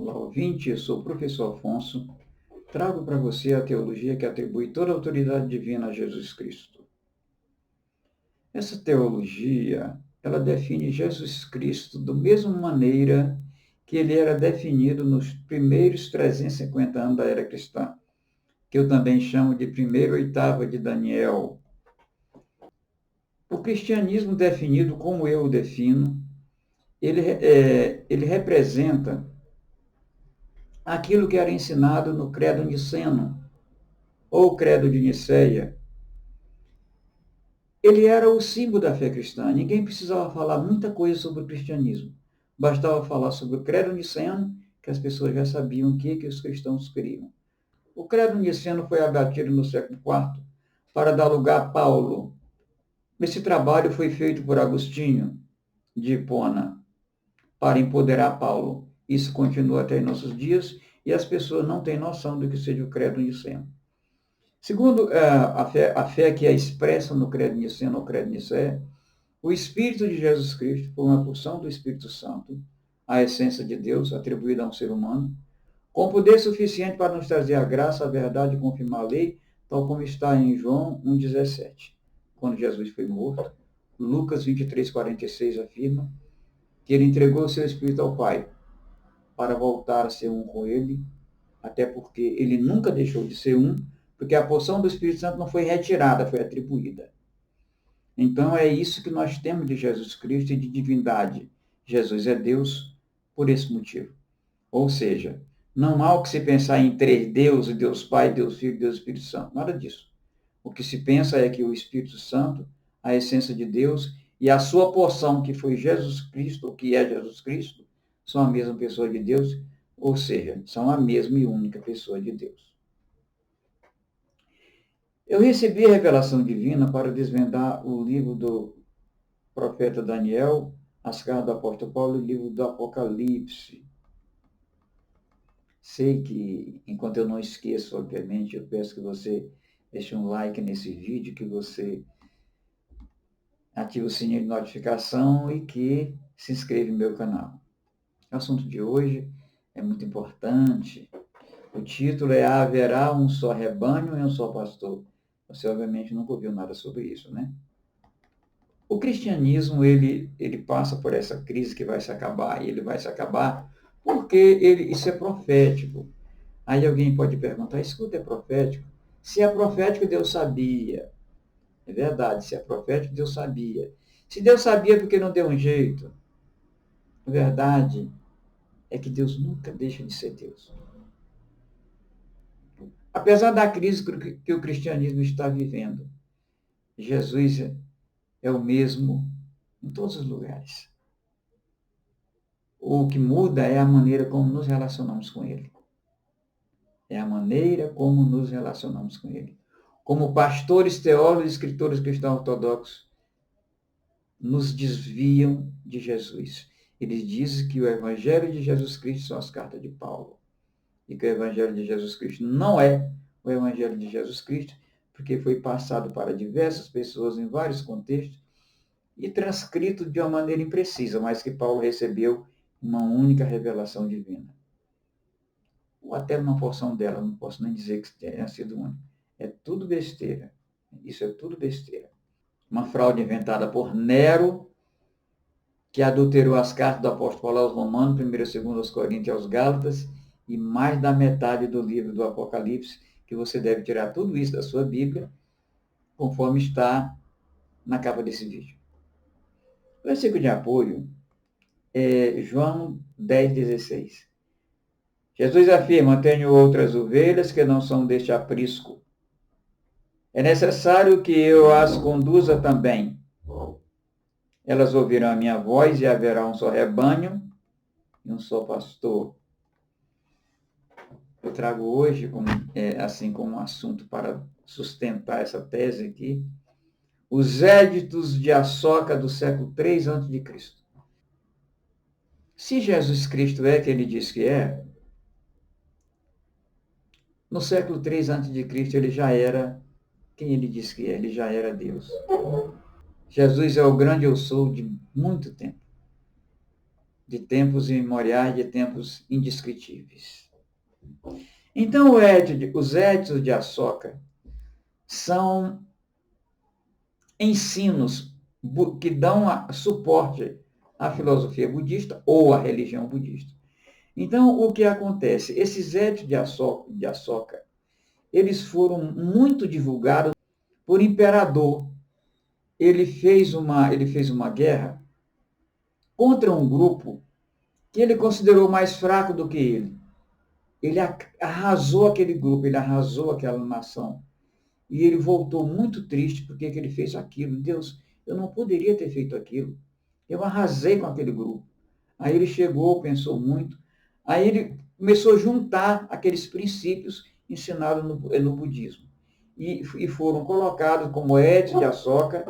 Olá, ouvinte, eu sou o professor Afonso. Trago para você a teologia que atribui toda a autoridade divina a Jesus Cristo. Essa teologia, ela define Jesus Cristo da mesma maneira que ele era definido nos primeiros 350 anos da era cristã, que eu também chamo de primeira oitava de Daniel. O cristianismo definido como eu o defino, ele representa aquilo que era ensinado no Credo Niceno, ou Credo de Nicéia. Ele era o símbolo da fé cristã. Ninguém precisava falar muita coisa sobre o cristianismo. Bastava falar sobre o credo niceno, que as pessoas já sabiam o que os cristãos criam. O credo niceno foi abatido no século IV para dar lugar a Paulo. Esse trabalho foi feito por Agostinho de Hipona para empoderar Paulo. Isso continua até em nossos dias e as pessoas não têm noção do que seja o credo niceno. Segundo a fé que é expressa no credo niceno ou credo nicéia, o Espírito de Jesus Cristo foi uma porção do Espírito Santo, a essência de Deus atribuída a um ser humano, com poder suficiente para nos trazer a graça, a verdade e confirmar a lei, tal como está em João 1,17. Quando Jesus foi morto, Lucas 23,46 afirma que ele entregou o seu Espírito ao Pai para voltar a ser um com ele, até porque ele nunca deixou de ser um, porque a porção do Espírito Santo não foi retirada, foi atribuída. Então é isso que nós temos de Jesus Cristo e de divindade. Jesus é Deus por esse motivo. Ou seja, não há o que se pensar em três deuses, Deus Pai, Deus Filho, Deus Espírito Santo. Nada disso. O que se pensa é que o Espírito Santo, a essência de Deus, e a sua porção, que foi Jesus Cristo, ou que é Jesus Cristo, são a mesma pessoa de Deus, ou seja, são a mesma e única pessoa de Deus. Eu recebi a revelação divina para desvendar o livro do profeta Daniel, as cartas do apóstolo Paulo e o livro do Apocalipse. Sei que, enquanto eu não esqueço, obviamente, eu peço que você deixe um like nesse vídeo, que você ative o sininho de notificação e que se inscreva no meu canal. O assunto de hoje é muito importante. O título é Haverá um só rebanho e um só pastor. Você, obviamente, nunca ouviu nada sobre isso, né? O cristianismo, ele passa por essa crise que vai se acabar, e ele vai se acabar porque isso é profético. Aí alguém pode perguntar, escuta, é profético? Se é profético, Deus sabia. É verdade, se é profético, Deus sabia. Se Deus sabia, por que não deu um jeito? A verdade é que Deus nunca deixa de ser Deus. Apesar da crise que o cristianismo está vivendo, Jesus é o mesmo em todos os lugares. O que muda é a maneira como nos relacionamos com Ele. É a maneira como nos relacionamos com Ele. Como pastores, teólogos e escritores cristãos ortodoxos nos desviam de Jesus. Eles dizem que o Evangelho de Jesus Cristo são as cartas de Paulo. E que o Evangelho de Jesus Cristo não é o Evangelho de Jesus Cristo, porque foi passado para diversas pessoas em vários contextos e transcrito de uma maneira imprecisa, mas que Paulo recebeu uma única revelação divina. Ou até uma porção dela, não posso nem dizer que tenha sido única. É tudo besteira. Isso é tudo besteira. Uma fraude inventada por Nero, que adulterou as cartas do apóstolo Paulo aos Romanos, 1º e 2º aos Coríntios e aos Gálatas, e mais da metade do livro do Apocalipse, que você deve tirar tudo isso da sua Bíblia, conforme está na capa desse vídeo. O versículo de apoio é João 10,16. Jesus afirma, tenho outras ovelhas que não são deste aprisco. É necessário que eu as conduza também. Elas ouvirão a minha voz e haverá um só rebanho e um só pastor. Eu trago hoje, como um assunto para sustentar essa tese aqui, os éditos de Açoca do século III a.C. Se Jesus Cristo é quem ele diz que é, no século III a.C. ele já era quem ele diz que é, ele já era Deus. Jesus é o grande eu sou de muito tempo. de tempos imemoriais, de tempos indescritíveis. Então, os éditos de Ashoka são ensinos que dão suporte à filosofia budista ou à religião budista. Então, o que acontece? Esses éditos de Ashoka, eles foram muito divulgados por imperador. Ele fez uma guerra contra um grupo que ele considerou mais fraco do que ele. Ele arrasou aquele grupo, ele arrasou aquela nação. E ele voltou muito triste porque ele fez aquilo. Deus, eu não poderia ter feito aquilo. Eu arrasei com aquele grupo. Aí ele chegou, pensou muito. Aí ele começou a juntar aqueles princípios ensinados no budismo. E foram colocados como éditos de Ashoka,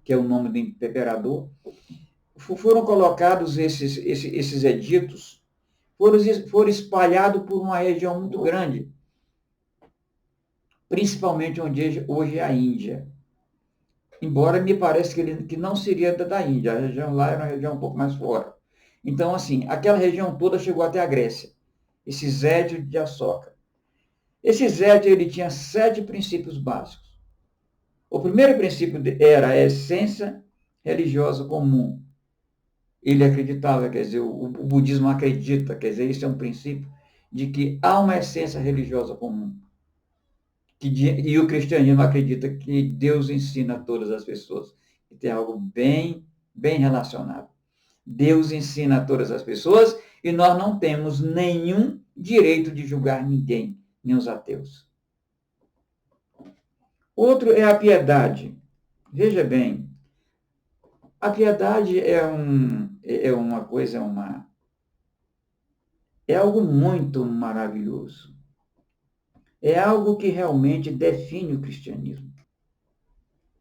que é o nome do imperador. Foram colocados esses editos, foram espalhados por uma região muito grande, principalmente onde hoje é a Índia. Embora me pareça que não seria da Índia, a região lá era uma região um pouco mais fora. Então, assim, aquela região toda chegou até a Grécia, esse Zédio de Ashoka. Esse Zédio, ele tinha 7 princípios básicos. O primeiro princípio era a essência religiosa comum. Ele acreditava, quer dizer, o budismo acredita, quer dizer, isso é um princípio de que há uma essência religiosa comum. E o cristianismo acredita que Deus ensina a todas as pessoas. E tem algo bem relacionado. Deus ensina a todas as pessoas e nós não temos nenhum direito de julgar ninguém, nem os ateus. Outro é a piedade. Veja bem, a piedade é algo muito maravilhoso. É algo que realmente define o cristianismo.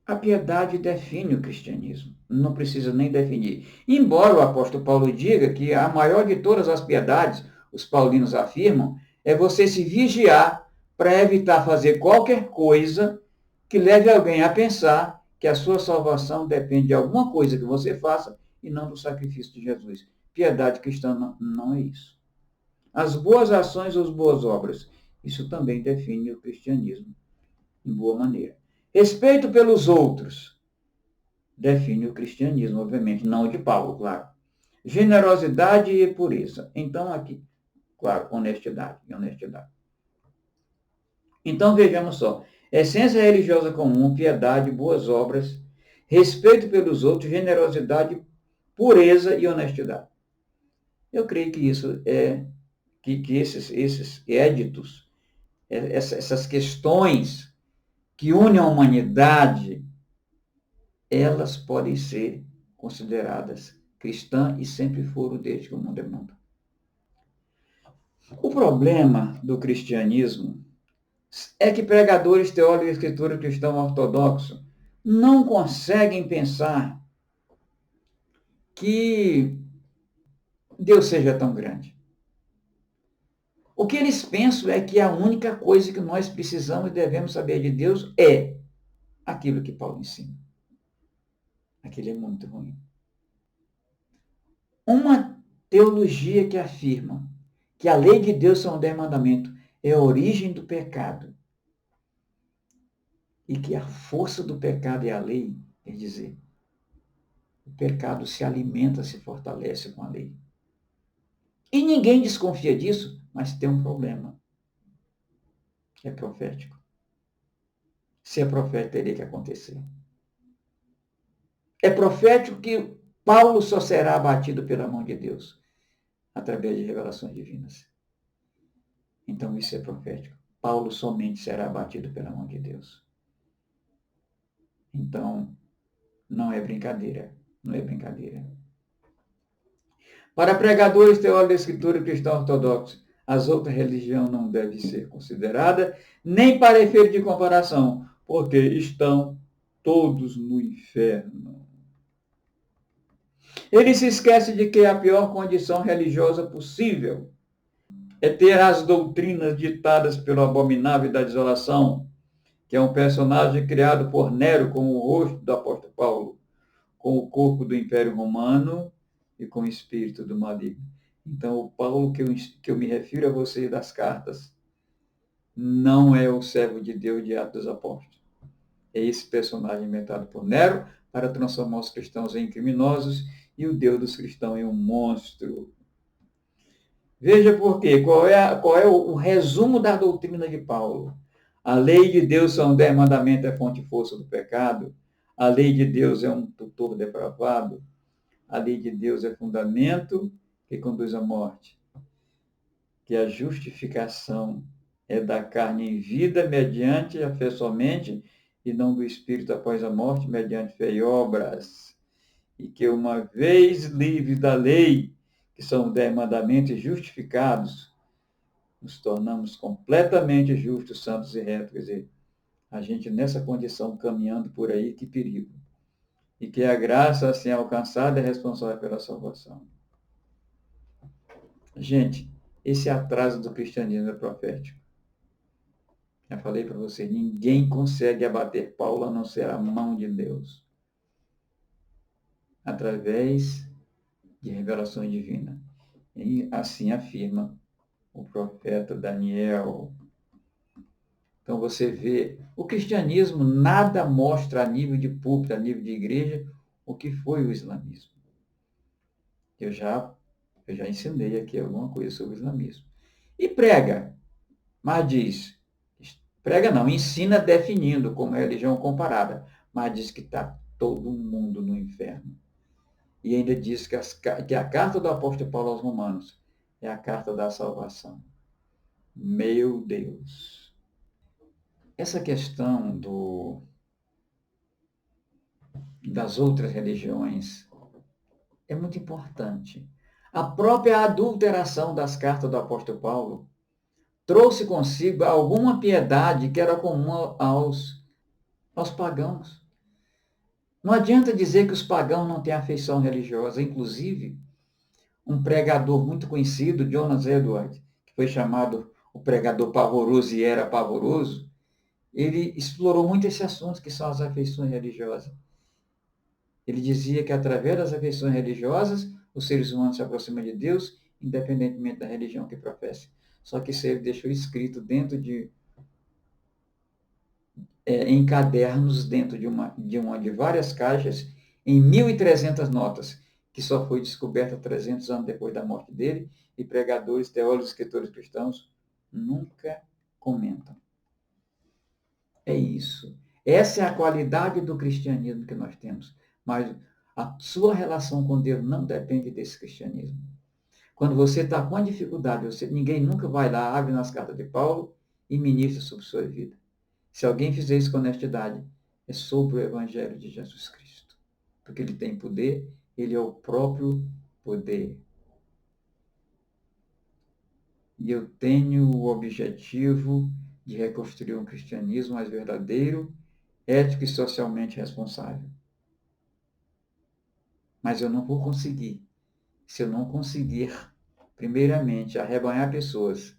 A piedade define o cristianismo. Não precisa nem definir. Embora o apóstolo Paulo diga que a maior de todas as piedades, os paulinos afirmam, é você se vigiar para evitar fazer qualquer coisa que leve alguém a pensar que a sua salvação depende de alguma coisa que você faça e não do sacrifício de Jesus. Piedade cristã não é isso. As boas ações ou as boas obras, isso também define o cristianismo, em boa maneira. Respeito pelos outros, define o cristianismo, obviamente, não o de Paulo, claro. Generosidade e pureza. Então, aqui, claro, honestidade. Então, vejamos só. Essência religiosa comum, piedade, boas obras, respeito pelos outros, generosidade, pureza e honestidade. Eu creio que isso que esses éditos, essas questões que unem a humanidade, elas podem ser consideradas cristãs e sempre foram desde que o mundo é mundo. O problema do cristianismo é que pregadores, teólogos e escritores cristãos ortodoxos não conseguem pensar que Deus seja tão grande. O que eles pensam é que a única coisa que nós precisamos e devemos saber de Deus é aquilo que Paulo ensina. Aquilo é muito ruim. Uma teologia que afirma que a lei de Deus são 10 mandamentos é a origem do pecado e que a força do pecado é a lei, quer dizer, o pecado se alimenta, se fortalece com a lei. E ninguém desconfia disso, mas tem um problema. É profético. Se é profético, teria que acontecer. É profético que Paulo só será abatido pela mão de Deus, através de revelações divinas. Então isso é profético. Paulo somente será abatido pela mão de Deus. Então, não é brincadeira. Para pregadores, teólogos da Escritura e cristãos ortodoxos, as outras religiões não devem ser consideradas, nem para efeito de comparação, porque estão todos no inferno. Ele se esquece de que a pior condição religiosa possível é ter as doutrinas ditadas pelo abominável da desolação, que é um personagem criado por Nero com o rosto do apóstolo Paulo, com o corpo do Império Romano e com o espírito do maligno. Então, o Paulo que eu me refiro a você das cartas não é o servo de Deus de Atos dos Apóstolos. É esse personagem inventado por Nero para transformar os cristãos em criminosos e o Deus dos cristãos em um monstro. Veja por quê. Qual é o resumo da doutrina de Paulo? A lei de Deus são 10 mandamentos, é fonte e força do pecado. A lei de Deus é um tutor depravado. A lei de Deus é fundamento que conduz à morte. Que a justificação é da carne em vida mediante a fé somente e não do espírito após a morte mediante fé e obras. E que uma vez livres da lei, que são 10 mandamentos justificados, nos tornamos completamente justos, santos e retos. Quer dizer, a gente nessa condição caminhando por aí, que perigo. E que a graça assim alcançada é responsável pela salvação. Gente, esse atraso do cristianismo é profético. Já falei para você, ninguém consegue abater Paulo a não ser a mão de Deus. Através de revelações divinas. E assim afirma o profeta Daniel. Então você vê, o cristianismo nada mostra a nível de púlpito, a nível de igreja, o que foi o islamismo. Eu já ensinei aqui alguma coisa sobre o islamismo. E prega, mas diz, prega não, ensina definindo como é a religião comparada, mas diz que está todo mundo no inferno. E ainda diz que a carta do apóstolo Paulo aos Romanos é a carta da salvação. Meu Deus! Essa questão das outras religiões é muito importante. A própria adulteração das cartas do apóstolo Paulo trouxe consigo alguma piedade que era comum aos pagãos. Não adianta dizer que os pagãos não têm afeição religiosa. Inclusive, um pregador muito conhecido, Jonas Edwards, que foi chamado o pregador pavoroso e era pavoroso, ele explorou muito esse assunto que são as afeições religiosas. Ele dizia que através das afeições religiosas, os seres humanos se aproximam de Deus, independentemente da religião que professem. Só que isso ele deixou escrito dentro em cadernos, dentro de várias caixas, em 1.300 notas, que só foi descoberta 300 anos depois da morte dele, e pregadores, teólogos, escritores cristãos nunca comentam. É isso. Essa é a qualidade do cristianismo que nós temos. Mas a sua relação com Deus não depende desse cristianismo. Quando você está com dificuldade, ninguém nunca vai lá, abre nas cartas de Paulo e ministra sobre sua vida. Se alguém fizer isso com honestidade, é sobre o Evangelho de Jesus Cristo. Porque ele tem poder, ele é o próprio poder. E eu tenho o objetivo de reconstruir um cristianismo mais verdadeiro, ético e socialmente responsável. Mas eu não vou conseguir se eu não conseguir, primeiramente, arrebanhar pessoas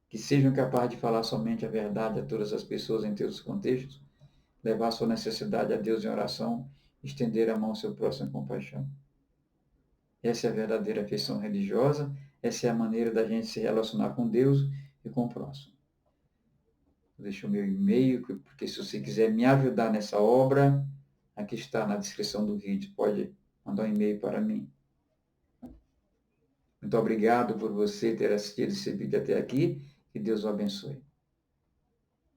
que sejam capazes de falar somente a verdade a todas as pessoas em todos os contextos, levar sua necessidade a Deus em oração, estender a mão ao seu próximo com compaixão. Essa é a verdadeira afeição religiosa, essa é a maneira da gente se relacionar com Deus e com o próximo. Deixo o meu e-mail, porque se você quiser me ajudar nessa obra, aqui está na descrição do vídeo, pode mandar um e-mail para mim. Muito obrigado por você ter assistido esse vídeo até aqui. Que Deus o abençoe.